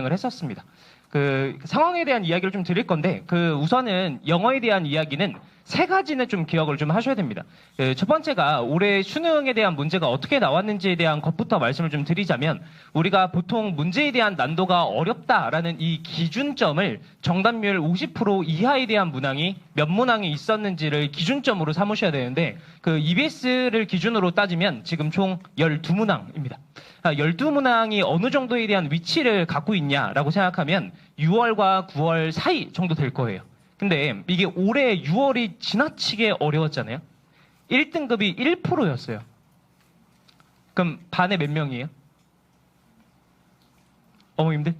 을 했었습니다. 그 상황에 대한 이야기를 좀 드릴 건데, 우선은 영어에 대한 이야기는 세 가지는 좀 기억을 좀 하셔야 됩니다. 첫 번째가 올해 수능에 대한 문제가 어떻게 나왔는지에 대한 것부터 말씀을 좀 드리자면, 우리가 보통 문제에 대한 난도가 어렵다라는 이 기준점을 정답률 50% 이하에 대한 문항이 몇 문항이 있었는지를 기준점으로 삼으셔야 되는데, EBS를 기준으로 따지면 지금 총 12문항입니다. 12문항이 어느 정도에 대한 위치를 갖고 있냐라고 생각하면 6월과 9월 사이 정도 될 거예요. 근데 이게 올해 6월이 지나치게 어려웠잖아요. 1등급이 1%였어요. 그럼 반에 몇 명이에요? 어머님들?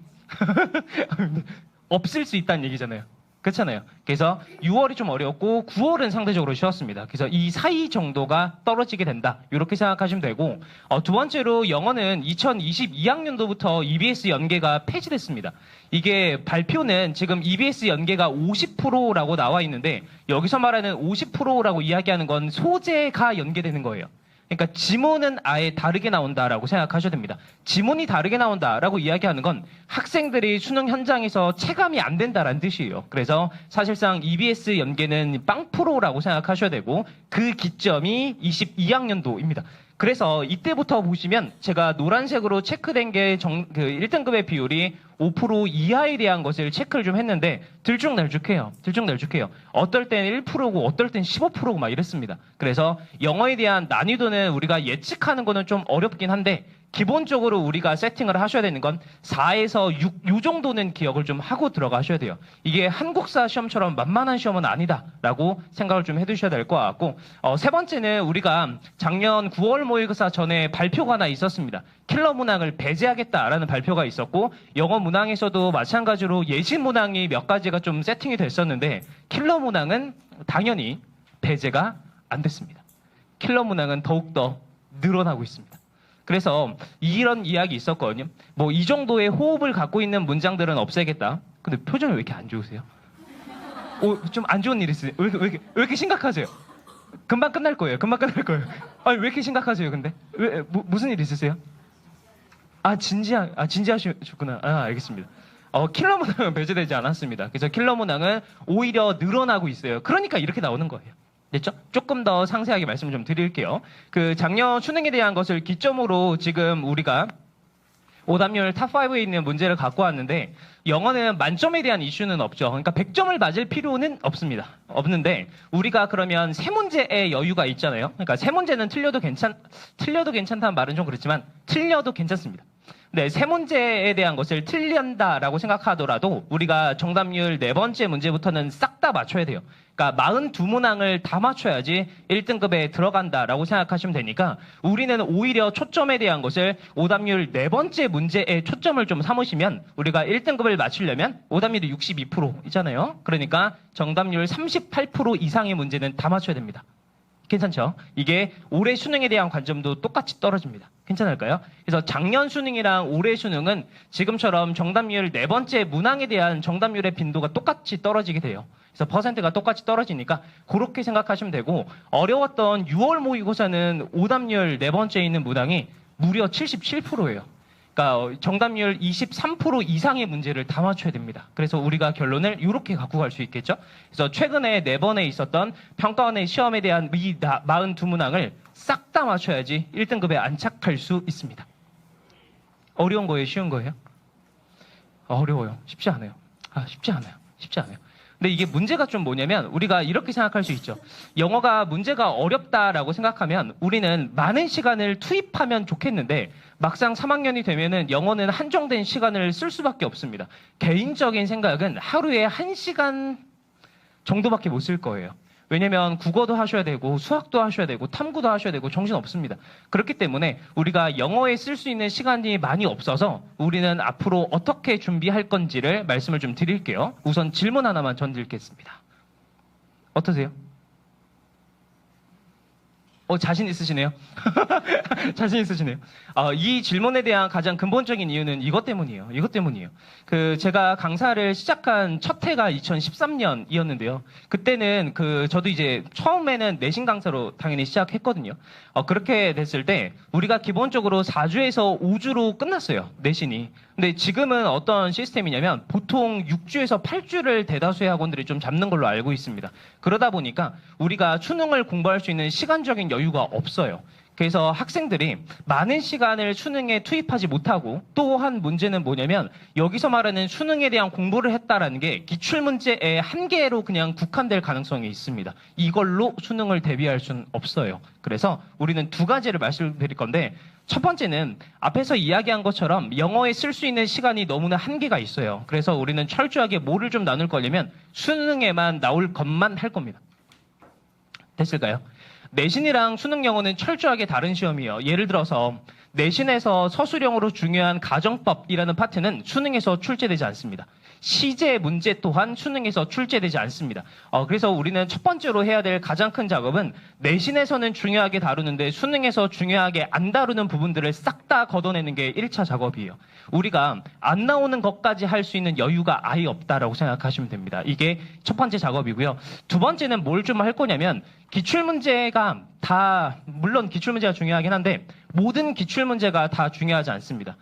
없을 수 있다는 얘기잖아요. 그렇잖아요. 그래서 6월이 좀 어려웠고 9월은 상대적으로 쉬웠습니다. 그래서 이 사이 정도가 떨어지게 된다. 이렇게 생각하시면 되고, 두 번째로 영어는 2022학년도부터 EBS 연계가 폐지됐습니다. 이게 발표는 지금 EBS 연계가 50%라고 나와 있는데, 여기서 말하는 50%라고 이야기하는 건 소재가 연계되는 거예요. 그러니까 지문은 아예 다르게 나온다라고 생각하셔야 됩니다. 지문이 다르게 나온다라고 이야기하는 건 학생들이 수능 현장에서 체감이 안 된다라는 뜻이에요. 그래서 사실상 EBS 연계는 빵프로라고 생각하셔야 되고, 그 기점이 22학년도입니다. 그래서 이때부터 보시면 제가 노란색으로 체크된 게 1등급의 비율이 5% 이하에 대한 것을 체크를 좀 했는데 들쭉날쭉해요. 들쭉날쭉해요. 어떨 땐 1%고 어떨 땐 15%고 막 이랬습니다. 그래서 영어에 대한 난이도는 우리가 예측하는 거는 좀 어렵긴 한데, 기본적으로 우리가 세팅을 하셔야 되는 건 4에서 6, 요 정도는 기억을 좀 하고 들어가셔야 돼요. 이게 한국사 시험처럼 만만한 시험은 아니다라고 생각을 좀 해두셔야 될 것 같고, 세 번째는 우리가 작년 9월 모의고사 전에 발표가 하나 있었습니다. 킬러 문항을 배제하겠다라는 발표가 있었고, 영어 문항에서도 마찬가지로 예시 문항이 몇 가지가 좀 세팅이 됐었는데, 킬러 문항은 당연히 배제가 안 됐습니다. 킬러 문항은 더욱더 늘어나고 있습니다. 그래서 이런 이야기 있었거든요. 뭐 이 정도의 호흡을 갖고 있는 문장들은 없애겠다. 근데 표정이 왜 이렇게 안 좋으세요? 좀 안 좋은 일 있으세요? 왜 이렇게 심각하세요? 금방 끝날 거예요. 금방 끝날 거예요. 아니, 왜 이렇게 심각하세요, 근데? 무슨 일 있으세요? 진지하셨구나. 알겠습니다. 킬러 문항은 배제되지 않았습니다. 그래서 킬러 문항은 오히려 늘어나고 있어요. 그러니까 이렇게 나오는 거예요. 됐죠? 조금 더 상세하게 말씀을 좀 드릴게요. 작년 수능에 대한 것을 기점으로 지금 우리가 오답률 탑5에 있는 문제를 갖고 왔는데, 영어는 만점에 대한 이슈는 없죠. 그러니까 100점을 맞을 필요는 없습니다. 없는데, 우리가 그러면 세 문제의 여유가 있잖아요. 그러니까 세 문제는 틀려도 괜찮다는 말은 좀 그렇지만, 틀려도 괜찮습니다. 네, 세 문제에 대한 것을 틀린다라고 생각하더라도 우리가 정답률 네 번째 문제부터는 싹 다 맞춰야 돼요. 그러니까 42문항을 다 맞춰야지 1등급에 들어간다라고 생각하시면 되니까, 우리는 오히려 초점에 대한 것을 오답률 네 번째 문제에 초점을 좀 삼으시면, 우리가 1등급을 맞추려면 오답률이 62%이잖아요. 그러니까 정답률 38% 이상의 문제는 다 맞춰야 됩니다. 괜찮죠? 이게 올해 수능에 대한 관점도 똑같이 떨어집니다. 괜찮을까요? 그래서 작년 수능이랑 올해 수능은 지금처럼 정답률 네 번째 문항에 대한 정답률의 빈도가 똑같이 떨어지게 돼요. 그래서 퍼센트가 똑같이 떨어지니까 그렇게 생각하시면 되고, 어려웠던 6월 모의고사는 오답률 네 번째에 있는 문항이 무려 77%예요. 그러니까 정답률 23% 이상의 문제를 다 맞춰야 됩니다. 그래서 우리가 결론을 이렇게 갖고 갈 수 있겠죠. 그래서 최근에 4번에 있었던 평가원의 시험에 대한 이 42문항을 싹 다 맞춰야지 1등급에 안착할 수 있습니다. 어려운 거예요? 쉬운 거예요? 어려워요. 쉽지 않아요. 쉽지 않아요. 근데 이게 문제가 좀 뭐냐면, 우리가 이렇게 생각할 수 있죠. 영어가 문제가 어렵다라고 생각하면 우리는 많은 시간을 투입하면 좋겠는데, 막상 3학년이 되면은 영어는 한정된 시간을 쓸 수밖에 없습니다. 개인적인 생각은 하루에 1시간 정도밖에 못 쓸 거예요. 왜냐면 국어도 하셔야 되고 수학도 하셔야 되고 탐구도 하셔야 되고 정신 없습니다. 그렇기 때문에 우리가 영어에 쓸 수 있는 시간이 많이 없어서 우리는 앞으로 어떻게 준비할 건지를 말씀을 좀 드릴게요. 우선 질문 하나만 전 드리겠습니다. 어떠세요? 자신 있으시네요. 자신 있으시네요. 이 질문에 대한 가장 근본적인 이유는 이것 때문이에요. 이것 때문이에요. 제가 강사를 시작한 첫 해가 2013년이었는데요. 그때는 저도 이제 처음에는 내신 강사로 당연히 시작했거든요. 그렇게 됐을 때 우리가 기본적으로 4주에서 5주로 끝났어요. 내신이. 근데 지금은 어떤 시스템이냐면 보통 6주에서 8주를 대다수의 학원들이 좀 잡는 걸로 알고 있습니다. 그러다 보니까 우리가 수능을 공부할 수 있는 시간적인 여유가 없어요. 그래서 학생들이 많은 시간을 수능에 투입하지 못하고 또 한 문제는 뭐냐면 여기서 말하는 수능에 대한 공부를 했다라는 게 기출문제의 한계로 그냥 국한될 가능성이 있습니다. 이걸로 수능을 대비할 수는 없어요. 그래서 우리는 두 가지를 말씀드릴 건데 첫 번째는 앞에서 이야기한 것처럼 영어에 쓸 수 있는 시간이 너무나 한계가 있어요. 그래서 우리는 철저하게 뭐를 좀 나눌 거냐면 수능에만 나올 것만 할 겁니다. 됐을까요? 내신이랑 수능 영어는 철저하게 다른 시험이에요. 예를 들어서 내신에서 서술형으로 중요한 가정법이라는 파트는 수능에서 출제되지 않습니다. 시제 문제 또한 수능에서 출제되지 않습니다. 그래서 우리는 첫 번째로 해야 될 가장 큰 작업은 내신에서는 중요하게 다루는데 수능에서 중요하게 안 다루는 부분들을 싹 다 걷어내는 게 1차 작업이에요. 우리가 안 나오는 것까지 할 수 있는 여유가 아예 없다라고 생각하시면 됩니다. 이게 첫 번째 작업이고요. 두 번째는 뭘 좀 할 거냐면 기출문제가 물론 기출문제가 중요하긴 한데 모든 기출문제가 다 중요하지 않습니다.